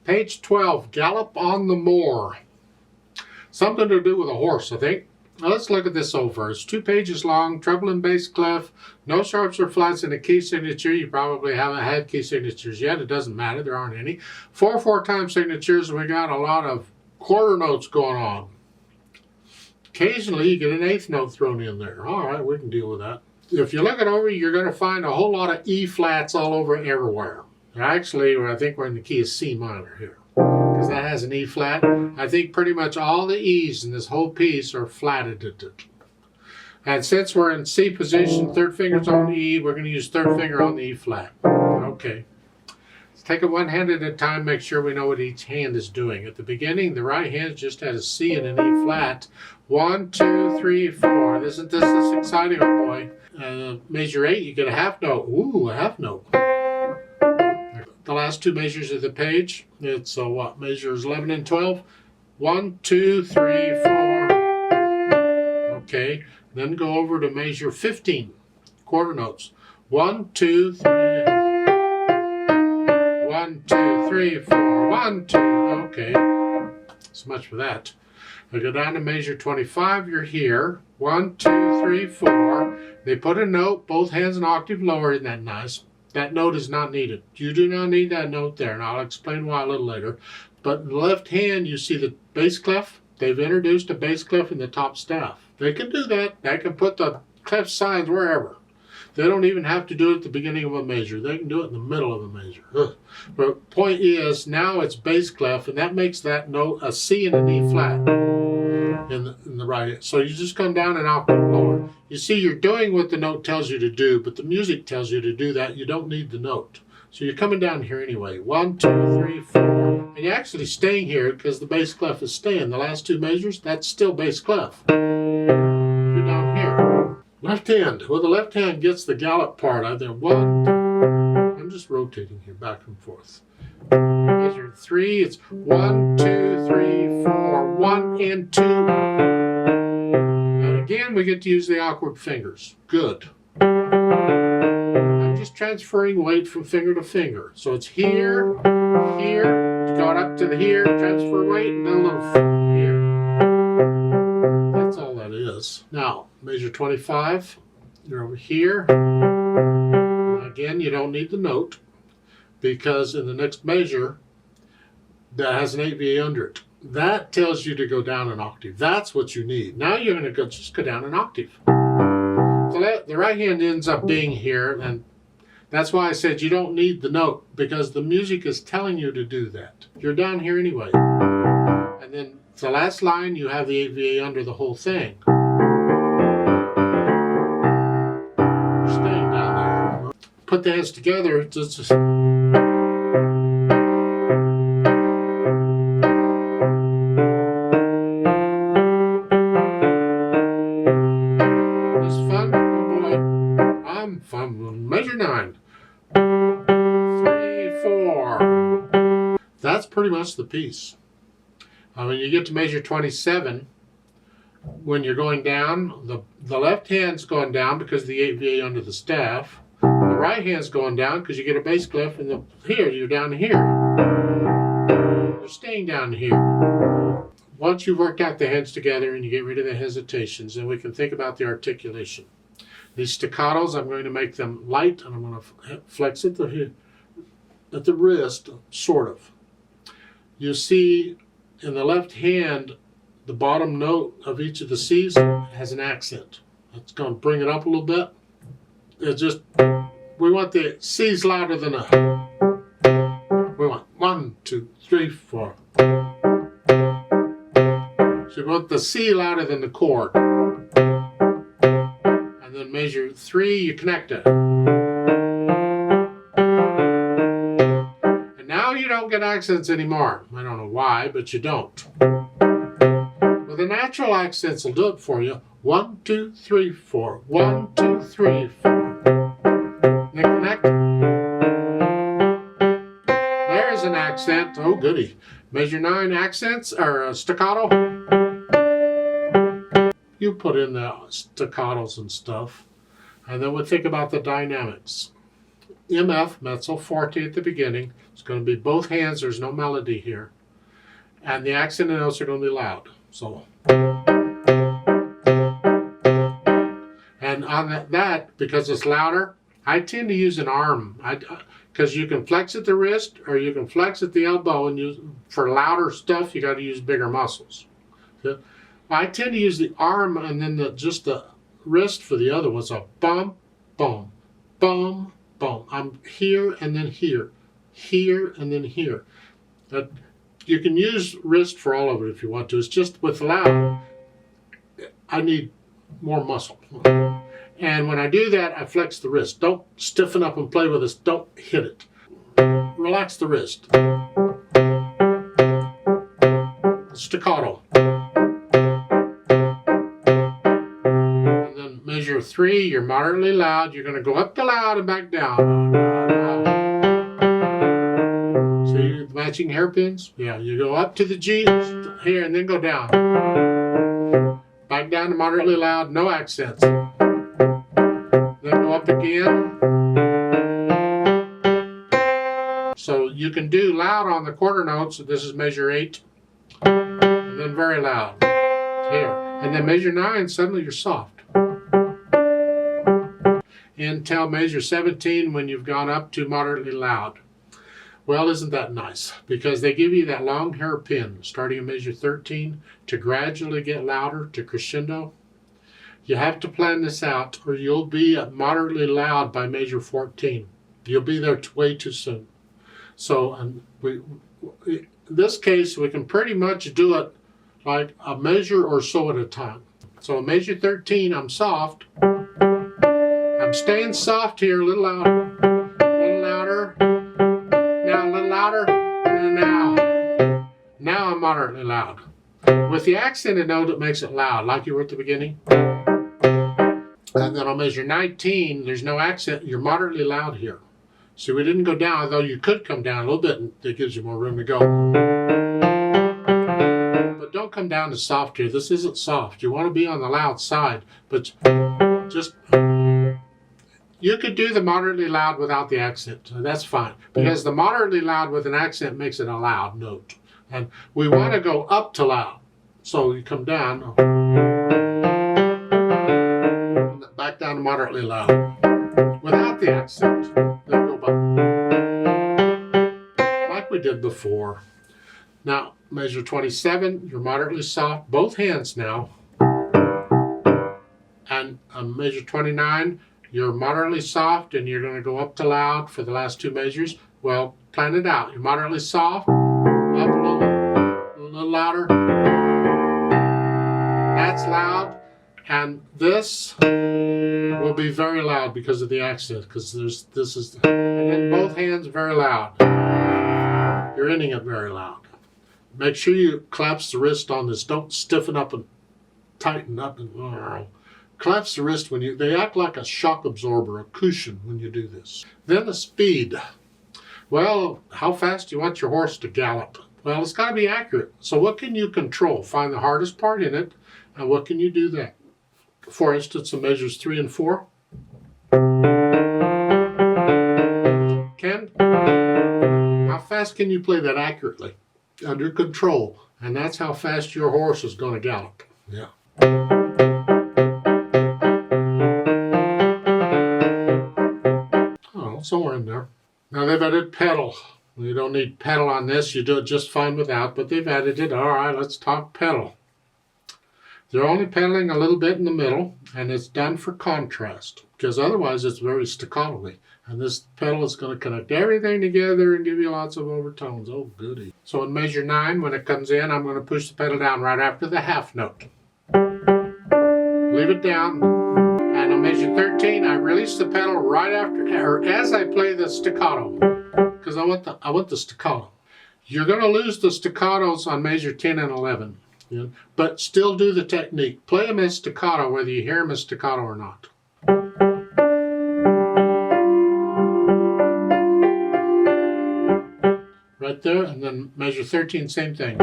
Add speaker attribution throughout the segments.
Speaker 1: Page 12, Gallop on the Moor. Something to do with a horse, I think. Now let's look at this over. It's 2 pages long, treble and bass clef, no sharps or flats in a key signature. You probably haven't had key signatures yet. It doesn't matter. There aren't any. 4/4 time signatures, and we got a lot of quarter notes going on. Occasionally, you get an 8th note thrown in there. All right, we can deal with that. If you look it over, you're going to find a whole lot of E flats all over everywhere. Actually, I think we're in the key of C minor here, because that has an E flat. I think pretty much all the E's in this whole piece are flatted. And since we're in C position, 3rd finger's on the E, we're going to use 3rd finger on the E flat. Okay. Let's take it one hand at a time, make sure we know what each hand is doing. At the beginning, the right hand just had a C and an E flat. 1, 2, 3, 4. Isn't this exciting, oh boy? Measure 8, you get a half note. Ooh, a half note. The last 2 measures of the page, it's what? Measures 11 and 12. 1, 2, 3, 4. Okay, then go over to measure 15, quarter notes. 1, 2, 3. 1, 2, 3, 4. 1, 2. Okay, so much for that. I go down to measure 25, you're here. 1, 2, 3, 4. They put a note, both hands an octave lower. Isn't that nice? That note is not needed. You do not need that note there, and I'll explain why a little later. But in the left hand, you see the bass clef. They've introduced a bass clef in the top staff. They can do that. They can put the clef signs wherever. They don't even have to do it at the beginning of a measure. They can do it in the middle of a measure. Ugh. But point is, now it's bass clef, and that makes that note a C and an E flat in the right. So you just come down an octave lower. You see, you're doing what the note tells you to do, but the music tells you to do that. You don't need the note. So you're coming down here anyway. 1, 2, 3, 4. And you're actually staying here because the bass clef is staying. The last 2 measures, that's still bass clef. You're down here. Left hand. Well, the left hand gets the gallop part. I think 1, 2. I'm just rotating here back and forth. Measure 3, it's 1, 2, 3, 4, 1 and 2. And again, we get to use the awkward fingers. Good. I'm just transferring weight from finger to finger. So it's here, here, going up to the here, transfer weight, and then a little here. That's all that is. Now, measure 25, you're over here. Again, you don't need the note, because in the next measure, that has an 8VA under it. That tells you to go down an octave. That's what you need. Now you're going to just go down an octave. So the right hand ends up being here, and that's why I said you don't need the note, because the music is telling you to do that. You're down here anyway. And then the last line, you have the 8VA under the whole thing. You're staying down there. Put the hands together, just measure 9. 3, 4. That's pretty much the piece. When you get to measure 27, when you're going down, the left hand's going down because of the 8VA under the staff. The right hand's going down because you get a bass clef, and here, you're down here. You're staying down here. Once you've worked out the hands together and you get rid of the hesitations, then we can think about the articulation. These staccatos, I'm going to make them light, and I'm going to flex at the wrist, sort of. You see, in the left hand, the bottom note of each of the C's has an accent. It's going to bring it up a little bit. It's just, we want the C's louder than a. We want 1, 2, 3, 4. So we want the C louder than the chord. And then measure 3, you connect it. And now you don't get accents anymore. I don't know why, but you don't. Well, the natural accents will do it for you. 1, 2, 3, 4. 1, 2, 3, 4. Then connect. There's an accent. Oh, goody. Measure 9 accents, or staccato. You put in the staccatos and stuff, and then we'll think about the dynamics. MF, mezzo forte at the beginning. It's going to be both hands. There's no melody here. And the accented notes are going to be loud. So, and on that, because it's louder, I tend to use an arm. Because you can flex at the wrist or you can flex at the elbow, and use, for louder stuff, you got to use bigger muscles. So, I tend to use the arm and then just the wrist for the other one. So bum, bum, bum, bum. I'm here and then here, here and then here. You can use wrist for all of it if you want to. It's just with loud, I need more muscle. And when I do that, I flex the wrist. Don't stiffen up and play with this. Don't hit it. Relax the wrist. Staccato. And then measure 3, you're moderately loud. You're going to go up to loud and back down. See the matching hairpins? Yeah, you go up to the G here and then go down. Back down to moderately loud, no accents. Then go up again. So you can do loud on the quarter notes. This is measure 8. And then very loud. Here. And then measure 9, suddenly you're soft. Until measure 17 when you've gone up to moderately loud. Well, isn't that nice? Because they give you that long hairpin starting at measure 13 to gradually get louder to crescendo. You have to plan this out or you'll be at moderately loud by measure 14. You'll be there way too soon. So in this case, we can pretty much do it like a measure or so at a time. So in measure 13, I'm soft. I'm staying soft here, a little louder, a little louder. Now a little louder, and now I'm moderately loud. With the accented note, it makes it loud, like you were at the beginning. And then on measure 19, there's no accent, you're moderately loud here. See, we didn't go down, although you could come down a little bit, and it gives you more room to go. But don't come down to soft here. This isn't soft. You want to be on the loud side, but just... You could do the moderately loud without the accent. That's fine. Because the moderately loud with an accent makes it a loud note. And we want to go up to loud. So you come down. Back down to moderately loud. Without the accent. Then go back. Like we did before. Now, measure 27. You're moderately soft. Both hands now. And measure 29. You're moderately soft and you're going to go up to loud for the last 2 measures. Well, plan it out. You're moderately soft, up a little louder. That's loud. And this will be very loud because of the accent. Because and then both hands very loud. You're ending it very loud. Make sure you collapse the wrist on this. Don't stiffen up and tighten up and collapse the wrist when they act like a shock absorber, a cushion when you do this. Then the speed. Well, how fast do you want your horse to gallop? Well, it's got to be accurate. So what can you control? Find the hardest part in it, and what can you do that? For instance, in measures 3 and 4. How fast can you play that accurately? Under control. And that's how fast your horse is going to gallop. Yeah. Somewhere in there. Now they've added pedal. You don't need pedal on this. You do it just fine without, but they've added it. All right, let's talk pedal. They're only pedaling a little bit in the middle, and it's done for contrast, because otherwise it's very staccato-y. And this pedal is going to connect everything together and give you lots of overtones. Oh, goody. So in measure 9, when it comes in, I'm going to push the pedal down right after the half note. Leave it down. And on measure 13, I release the pedal right after, or as I play the staccato, because I want the staccato. You're going to lose the staccatos on measure 10 and 11, but still do the technique. Play them as staccato, whether you hear them as staccato or not. Right there, and then measure 13, same thing.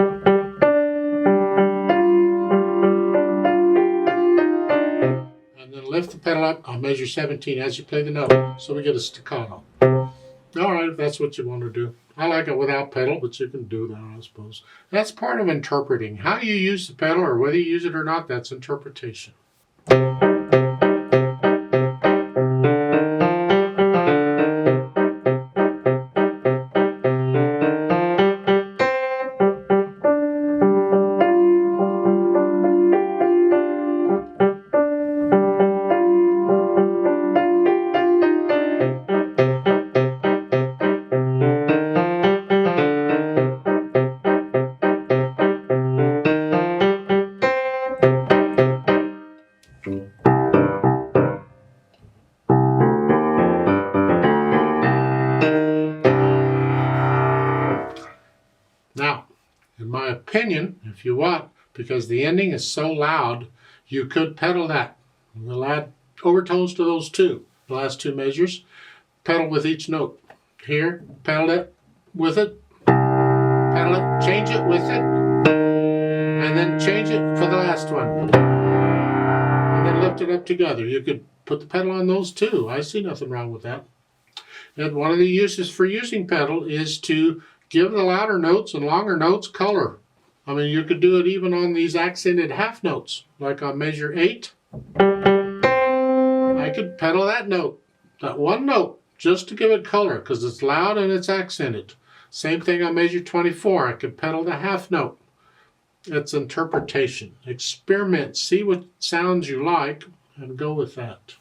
Speaker 1: Lift the pedal up on measure 17 as you play the note, so we get a staccato. if that's what you want to do. I like it without pedal, but you can do that, I suppose. That's part of interpreting. How you use the pedal, or whether you use it or not, that's interpretation. Now, in my opinion, if you want, because the ending is so loud, you could pedal that. We'll add overtones to those two, the last two measures. Pedal with each note. Here, pedal it with it, pedal it, change it with it, and then change it for the last one. And then lift it up together. You could put the pedal on those too. I see nothing wrong with that. And one of the uses for using pedal is to give the louder notes and longer notes color. I mean, you could do it even on these accented half notes, like on measure 8. I could pedal that note, that one note, just to give it color, because it's loud and it's accented. Same thing on measure 24. I could pedal the half note. It's interpretation. Experiment, see what sounds you like, and go with that.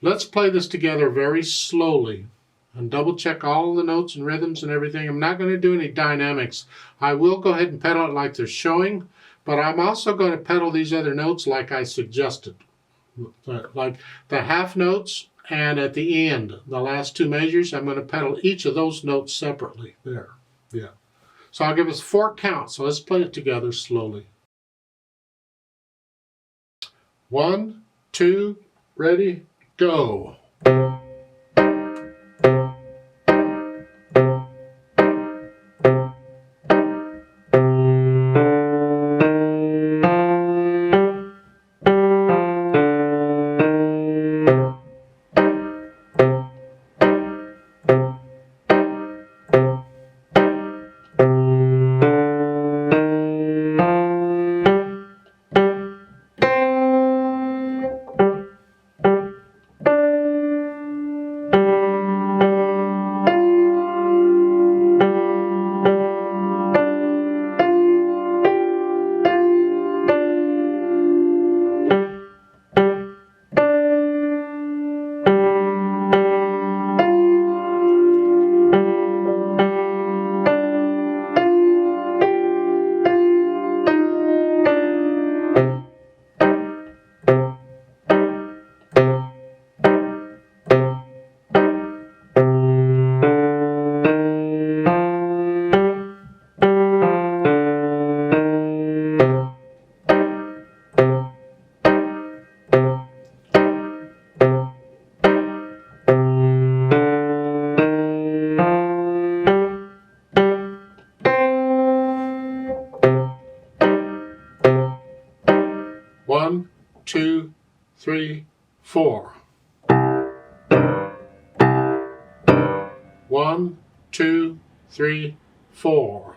Speaker 1: Let's play this together very slowly and double check all the notes and rhythms and everything. I'm not going to do any dynamics. I will go ahead and pedal it like they're showing, but I'm also going to pedal these other notes like I suggested. Like the half notes, and at the end, the last two measures, I'm going to pedal each of those notes separately. There. Yeah. So I'll give us 4 counts. So let's play it together slowly. 1, 2, ready, go. One, two, three, four. 1, 2, 3, 4.